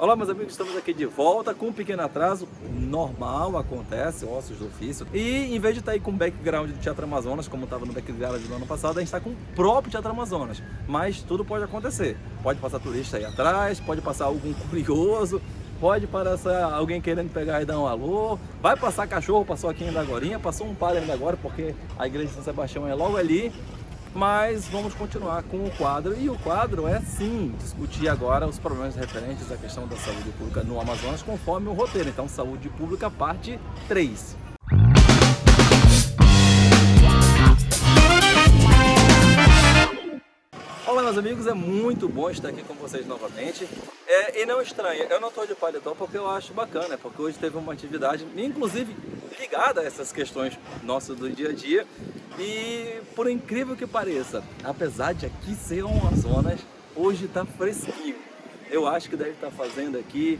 Olá, meus amigos, estamos aqui de volta com um pequeno atraso, normal, acontece, ossos do ofício. E em vez de estar aí com o background do Teatro Amazonas, como estava no background do ano passado, a gente está com o próprio Teatro Amazonas. Mas tudo pode acontecer. Pode passar turista aí atrás, pode passar algum curioso, pode passar alguém querendo pegar e dar um alô, vai passar cachorro, passou aqui ainda agorinha, passou um padre ainda agora, porque a igreja de São Sebastião é logo ali. Mas vamos continuar com o quadro, e o quadro é sim discutir agora os problemas referentes à questão da saúde pública no Amazonas conforme o roteiro. Então, Saúde Pública parte 3. Olá, meus amigos, é muito bom estar aqui com vocês novamente. E não estranhe, eu não estou de paletó porque eu acho bacana, porque hoje teve uma atividade, inclusive ligada a essas questões nossas do dia a dia. E por incrível que pareça, apesar de aqui ser um Amazonas, hoje está fresquinho. Eu acho que deve estar fazendo aqui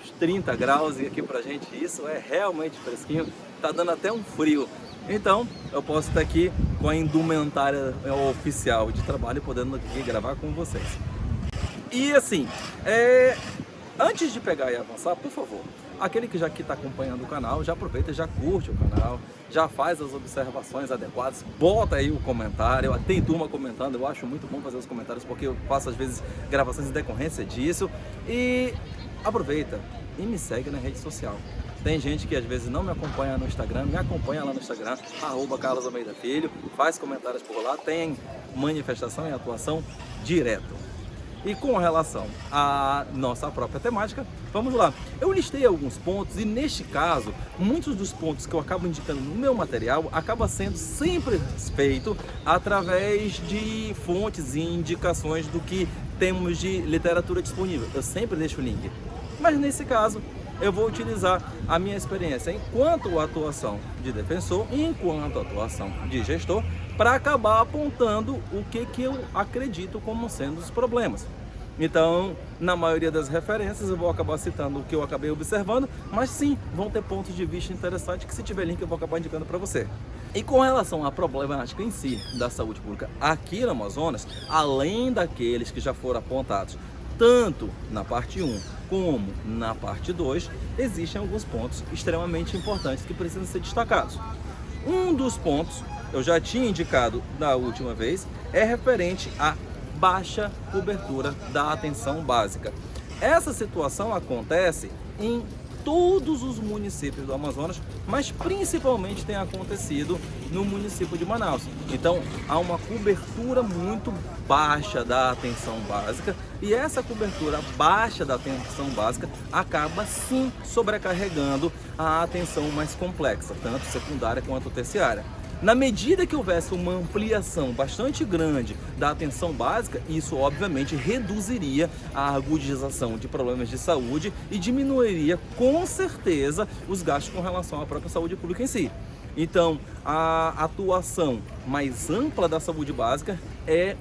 uns 30 graus e aqui pra gente isso é realmente fresquinho, tá dando até um frio. Então eu posso estar aqui com a indumentária oficial de trabalho, podendo aqui gravar com vocês. E assim, antes de pegar e avançar, por favor, aquele que já está acompanhando o canal, já aproveita e já curte o canal, já faz as observações adequadas, bota aí o comentário. Tem turma comentando, eu acho muito bom fazer os comentários porque eu faço às vezes gravações em decorrência disso. E aproveita e me segue na rede social. Tem gente que às vezes não me acompanha no Instagram, me acompanha lá no Instagram, @CarlosAlmeidaFilho, faz comentários por lá, tem manifestação e atuação direto. E com relação à nossa própria temática, vamos lá. Eu listei alguns pontos e neste caso, muitos dos pontos que eu acabo indicando no meu material acaba sendo sempre feito através de fontes e indicações do que temos de literatura disponível. Eu sempre deixo o link. Mas nesse caso, eu vou utilizar a minha experiência enquanto atuação de defensor e enquanto atuação de gestor para acabar apontando o que eu acredito como sendo os problemas. Então, na maioria das referências eu vou acabar citando o que eu acabei observando, mas sim, vão ter pontos de vista interessantes que se tiver link eu vou acabar indicando para você. E com relação à problemática em si da saúde pública aqui no Amazonas, além daqueles que já foram apontados tanto na parte 1 como na parte 2, existem alguns pontos extremamente importantes que precisam ser destacados. Um dos pontos, eu já tinha indicado da última vez, é referente à baixa cobertura da atenção básica. Essa situação acontece em todos os municípios do Amazonas, mas principalmente tem acontecido no município de Manaus. Então há uma cobertura muito baixa da atenção básica, e essa cobertura baixa da atenção básica acaba sim sobrecarregando a atenção mais complexa, tanto secundária quanto terciária. Na medida que houvesse uma ampliação bastante grande da atenção básica, isso obviamente reduziria a agudização de problemas de saúde e diminuiria com certeza os gastos com relação à própria saúde pública em si. Então, a atuação mais ampla da saúde básica é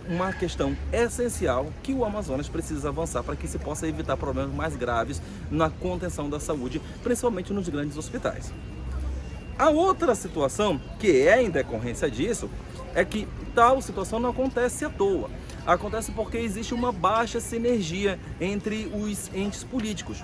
uma questão essencial que o Amazonas precisa avançar para que se possa evitar problemas mais graves na contenção da saúde, principalmente nos grandes hospitais. A outra situação, que é em decorrência disso, é que tal situação não acontece à toa. Acontece porque existe uma baixa sinergia entre os entes políticos.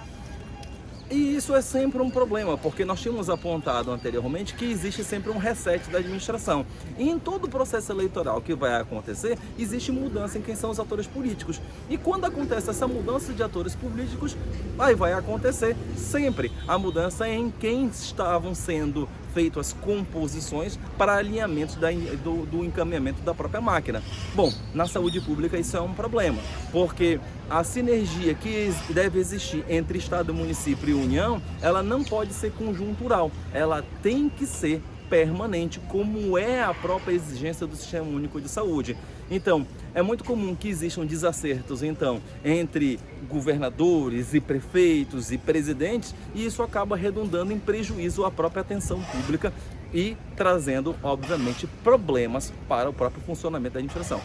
E isso é sempre um problema, porque nós tínhamos apontado anteriormente que existe sempre um reset da administração. E em todo o processo eleitoral que vai acontecer, existe mudança em quem são os atores políticos. E quando acontece essa mudança de atores políticos, aí vai acontecer sempre a mudança em quem estavam sendo feitas as composições para alinhamento do encaminhamento da própria máquina. Bom, na saúde pública isso é um problema, porque a sinergia que deve existir entre Estado, município e União, ela não pode ser conjuntural, ela tem que ser permanente, como é a própria exigência do Sistema Único de Saúde. Então, é muito comum que existam desacertos, então, entre governadores e prefeitos e presidentes, e isso acaba redundando em prejuízo à própria atenção pública e trazendo, obviamente, problemas para o próprio funcionamento da administração.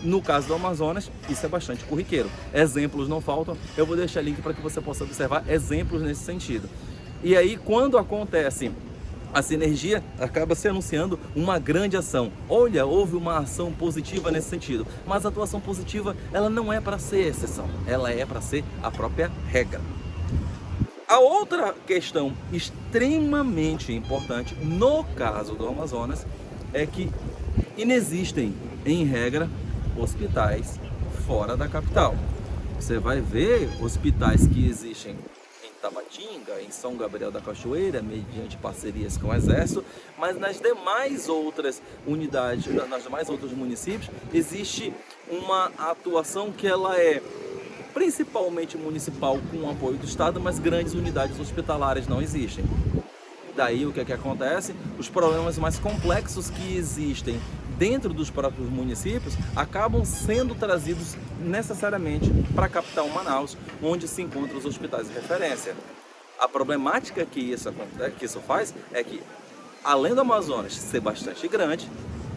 No caso do Amazonas, isso é bastante corriqueiro. Exemplos não faltam, eu vou deixar link para que você possa observar exemplos nesse sentido. E aí, quando acontece a sinergia acaba se anunciando uma grande ação. Olha, houve uma ação positiva nesse sentido, mas a atuação positiva, ela não é para ser exceção, ela é para ser a própria regra. A outra questão extremamente importante no caso do Amazonas é que inexistem, em regra, hospitais fora da capital. Você vai ver hospitais que existem em Tabatinga, em São Gabriel da Cachoeira, mediante parcerias com o Exército, mas nas demais outras unidades, nas demais outros municípios, existe uma atuação que ela é principalmente municipal com o apoio do Estado, mas grandes unidades hospitalares não existem. Daí o que acontece? Os problemas mais complexos que existem dentro dos próprios municípios acabam sendo trazidos necessariamente para a capital Manaus, onde se encontram os hospitais de referência. A problemática que isso faz é que, além do Amazonas ser bastante grande,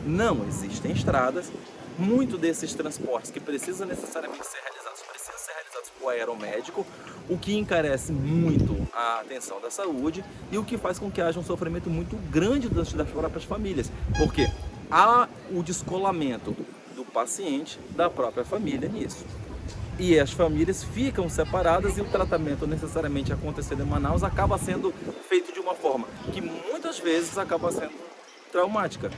não existem estradas, muito desses transportes que precisam necessariamente ser realizados por aeromédico, o que encarece muito a atenção da saúde e o que faz com que haja um sofrimento muito grande das próprias famílias, porque há o descolamento do paciente da própria família nisso. E as famílias ficam separadas e o tratamento necessariamente acontecendo em Manaus acaba sendo feito de uma forma que muitas vezes acaba sendo traumática,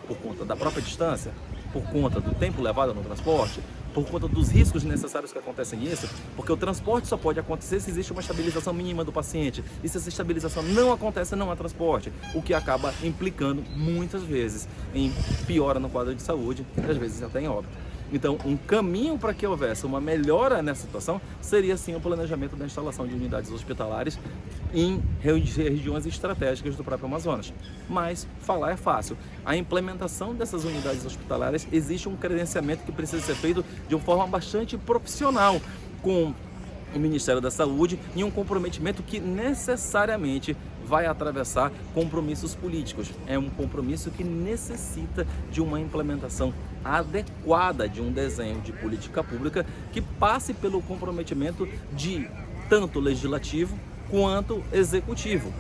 por conta da própria distância, por conta do tempo levado no transporte, por conta dos riscos necessários que acontecem nisso, porque o transporte só pode acontecer se existe uma estabilização mínima do paciente, e se essa estabilização não acontece, não há transporte, o que acaba implicando muitas vezes em piora no quadro de saúde, e às vezes até em óbito. Então, um caminho para que houvesse uma melhora nessa situação seria sim o planejamento da instalação de unidades hospitalares em regiões estratégicas do próprio Amazonas. Mas falar é fácil. A implementação dessas unidades hospitalares, existe um credenciamento que precisa ser feito de uma forma bastante profissional com o Ministério da Saúde e um comprometimento que necessariamente vai atravessar compromissos políticos. É um compromisso que necessita de uma implementação adequada de um desenho de política pública que passe pelo comprometimento de tanto legislativo quanto executivo,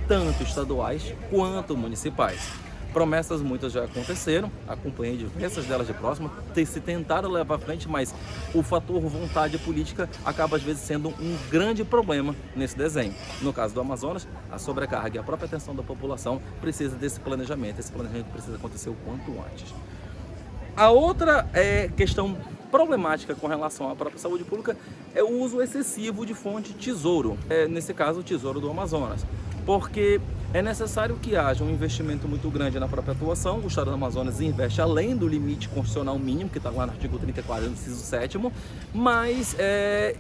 tanto estaduais quanto municipais. Promessas muitas já aconteceram, acompanhei diversas delas de próximo, se tentaram levar à frente, mas o fator vontade política acaba às vezes sendo um grande problema nesse desenho. No caso do Amazonas, a sobrecarga e a própria atenção da população precisa desse planejamento, esse planejamento precisa acontecer o quanto antes. A outra questão problemática com relação à própria saúde pública é o uso excessivo de fonte tesouro, nesse caso o Tesouro do Amazonas, porque é necessário que haja um investimento muito grande na própria atuação. O Estado do Amazonas investe além do limite constitucional mínimo, que está lá no artigo 34, inciso 7º, mas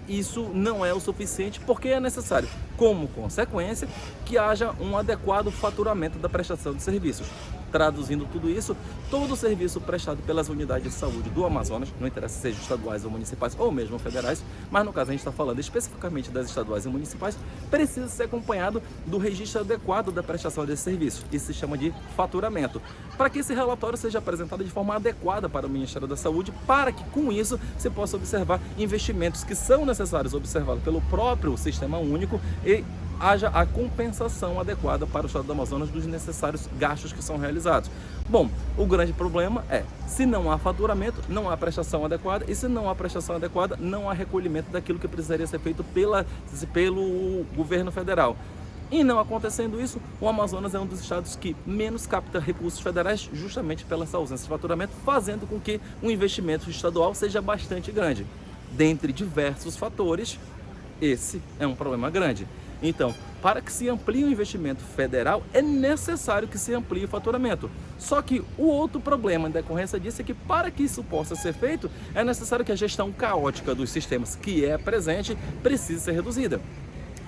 isso não é o suficiente, porque é necessário, como consequência, que haja um adequado faturamento da prestação de serviços. Traduzindo tudo isso, todo o serviço prestado pelas unidades de saúde do Amazonas, não interessa se sejam estaduais ou municipais ou mesmo federais, mas no caso a gente está falando especificamente das estaduais e municipais, precisa ser acompanhado do registro adequado da prestação desse serviço. Isso se chama de faturamento, para que esse relatório seja apresentado de forma adequada para o Ministério da Saúde, para que com isso se possa observar investimentos que são necessários observados pelo próprio Sistema Único e haja a compensação adequada para o Estado do Amazonas dos necessários gastos que são realizados. Bom, o grande problema é, se não há faturamento, não há prestação adequada, e se não há prestação adequada, não há recolhimento daquilo que precisaria ser feito pelo governo federal. E não acontecendo isso, o Amazonas é um dos estados que menos capta recursos federais, justamente pela essa ausência de faturamento, fazendo com que o investimento estadual seja bastante grande. Dentre diversos fatores, esse é um problema grande. Então, para que se amplie o investimento federal, é necessário que se amplie o faturamento. Só que o outro problema em decorrência disso é que, para que isso possa ser feito, é necessário que a gestão caótica dos sistemas que é presente precise ser reduzida.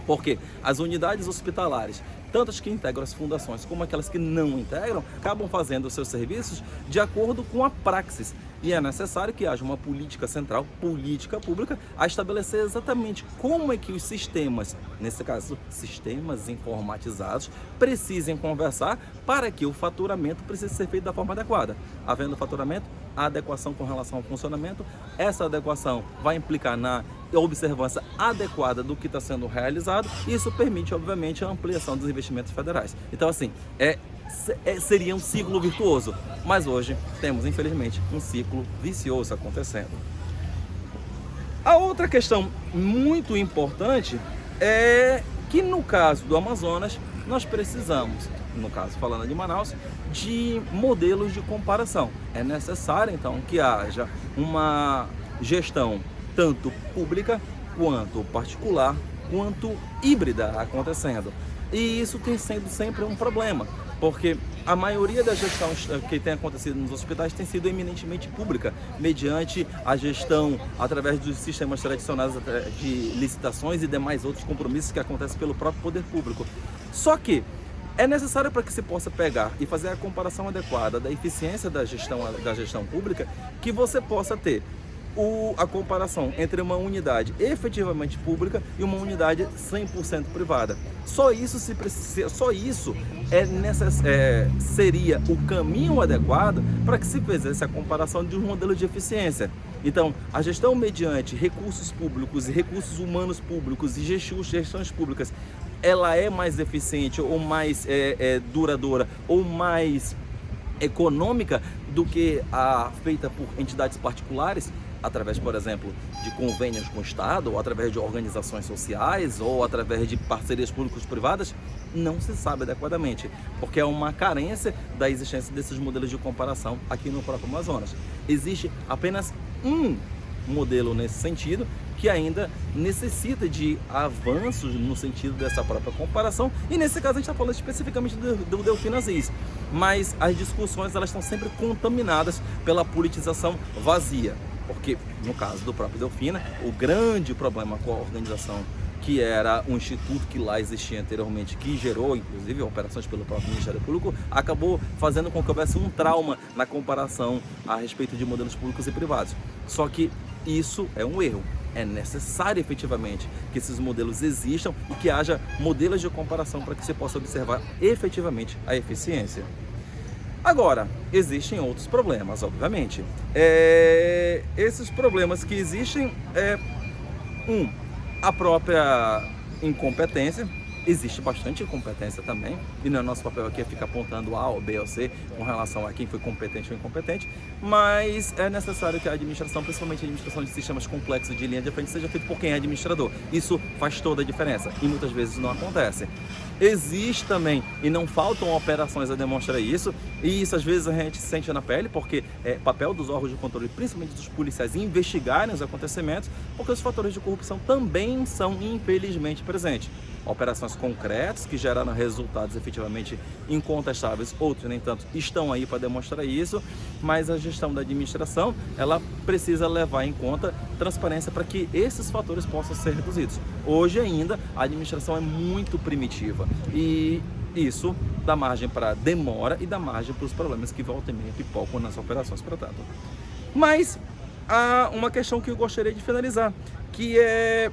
Porque as unidades hospitalares, tanto as que integram as fundações como aquelas que não integram, acabam fazendo os seus serviços de acordo com a praxis. E é necessário que haja uma política central, política pública, a estabelecer exatamente como é que os sistemas, nesse caso, sistemas informatizados, precisem conversar para que o faturamento precise ser feito da forma adequada. Havendo faturamento, a adequação com relação ao funcionamento. Essa adequação vai implicar na observância adequada do que está sendo realizado, e isso permite, obviamente, a ampliação dos investimentos federais. Então, assim, seria um ciclo virtuoso, mas hoje temos, infelizmente, um ciclo vicioso acontecendo. A outra questão muito importante é que, no caso do Amazonas, nós precisamos, no caso falando de Manaus, de modelos de comparação. É necessário, então, que haja uma gestão tanto pública, quanto particular, quanto híbrida acontecendo. E isso tem sido sempre um problema, porque a maioria da gestão que tem acontecido nos hospitais tem sido eminentemente pública, mediante a gestão através dos sistemas tradicionais de licitações e demais outros compromissos que acontecem pelo próprio poder público. Só que é necessário, para que se possa pegar e fazer a comparação adequada da eficiência da gestão pública, que você possa ter a comparação entre uma unidade efetivamente pública e uma unidade 100% privada. Só isso seria o caminho adequado para que se fizesse a comparação de um modelo de eficiência. Então, a gestão mediante recursos públicos e recursos humanos públicos e gestões públicas, ela é mais eficiente ou mais duradoura ou mais econômica do que a feita por entidades particulares, através, por exemplo, de convênios com o Estado, ou através de organizações sociais, ou através de parcerias públicos-privadas. Não se sabe adequadamente, porque é uma carência da existência desses modelos de comparação aqui no próprio Amazonas. Existe apenas um modelo nesse sentido, que ainda necessita de avanços no sentido dessa própria comparação, e nesse caso a gente está falando especificamente do Delfim Aziz, mas as discussões elas estão sempre contaminadas pela politização vazia, porque no caso do próprio Delfina, o grande problema com a organização, que era um instituto que lá existia anteriormente, que gerou inclusive operações pelo próprio Ministério Público, acabou fazendo com que houvesse um trauma na comparação a respeito de modelos públicos e privados. Só que isso é um erro. É necessário efetivamente que esses modelos existam e que haja modelos de comparação para que se possa observar efetivamente a eficiência. Agora, existem outros problemas, obviamente. Esses problemas que existem a própria incompetência. Existe bastante incompetência também, e não é nosso papel aqui ficar apontando A ou B ou C com relação a quem foi competente ou incompetente, mas é necessário que a administração, principalmente a administração de sistemas complexos de linha de frente, seja feita por quem é administrador. Isso faz toda a diferença e muitas vezes não acontece. Existe também, e não faltam operações a demonstrar isso, e isso às vezes a gente sente na pele, porque é papel dos órgãos de controle, principalmente dos policiais, investigarem os acontecimentos, porque os fatores de corrupção também são infelizmente presentes. Operações concretas que geraram resultados efetivamente incontestáveis, outros nem tanto estão aí para demonstrar isso, mas a gestão da administração ela precisa levar em conta transparência para que esses fatores possam ser reduzidos. Hoje ainda a administração é muito primitiva e isso dá margem para demora e dá margem para os problemas que voltam e meia pipocam nas operações, portanto. Mas há uma questão que eu gostaria de finalizar, que é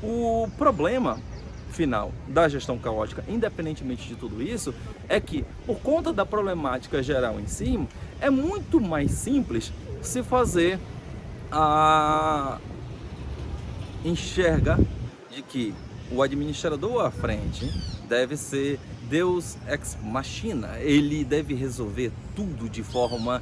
o problema final da gestão caótica, independentemente de tudo isso, é que, por conta da problemática geral em si, é muito mais simples se fazer enxergar de que o administrador à frente deve ser Deus ex machina, ele deve resolver tudo de forma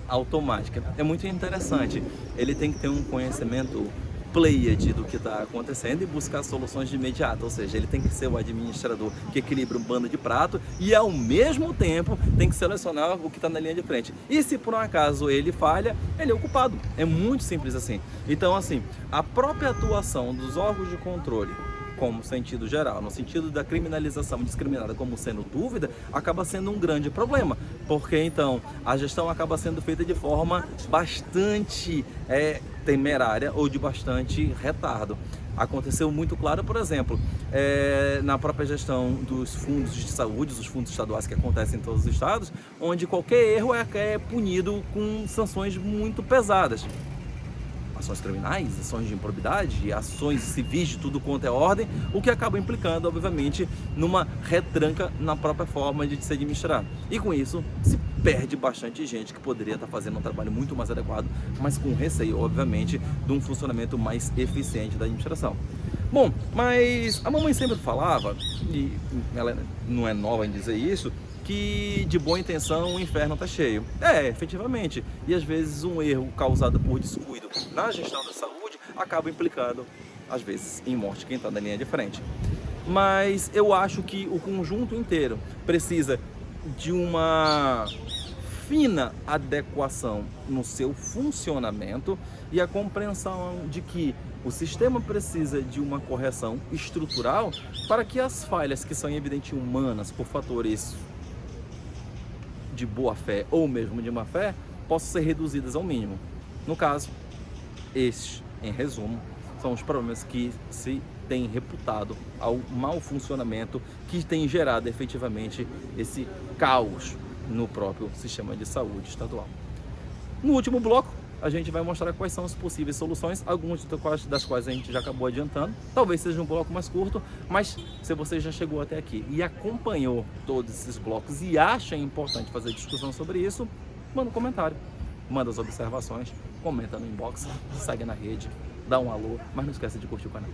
automática. É muito interessante, ele tem que ter um conhecimento pleiade do que está acontecendo e buscar soluções de imediato, ou seja, ele tem que ser o administrador que equilibra um bando de prato e ao mesmo tempo tem que selecionar o que está na linha de frente. E se por um acaso ele falha, ele é o culpado. É muito simples assim. Então, assim, a própria atuação dos órgãos de controle, como sentido geral, no sentido da criminalização discriminada como sendo dúvida, acaba sendo um grande problema, porque então a gestão acaba sendo feita de forma bastante temerária ou de bastante retardo. Aconteceu muito claro, por exemplo, na própria gestão dos fundos de saúde, os fundos estaduais que acontecem em todos os estados, onde qualquer erro é punido com sanções muito pesadas. ações criminais, ações de improbidade, ações civis de tudo quanto é ordem, o que acaba implicando, obviamente, numa retranca na própria forma de se administrar. E com isso, se perde bastante gente que poderia estar fazendo um trabalho muito mais adequado, mas com receio, obviamente, de um funcionamento mais eficiente da administração. Bom, mas a mamãe sempre falava, e ela não é nova em dizer isso, que de boa intenção o inferno está cheio. Efetivamente. E às vezes um erro causado por descuido na gestão da saúde acaba implicando, às vezes, em morte quem está na linha de frente. Mas eu acho que o conjunto inteiro precisa de uma fina adequação no seu funcionamento e a compreensão de que o sistema precisa de uma correção estrutural para que as falhas que são evidentes humanas por fatores de boa fé ou mesmo de má fé possam ser reduzidas ao mínimo. No caso, estes, em resumo, são os problemas que se tem reputado ao mau funcionamento que tem gerado efetivamente esse caos no próprio sistema de saúde estadual. No último bloco, a gente vai mostrar quais são as possíveis soluções, algumas das quais a gente já acabou adiantando. Talvez seja um bloco mais curto, mas se você já chegou até aqui e acompanhou todos esses blocos e acha importante fazer discussão sobre isso, manda um comentário, manda as observações, comenta no inbox, segue na rede, dá um alô, mas não esqueça de curtir o canal.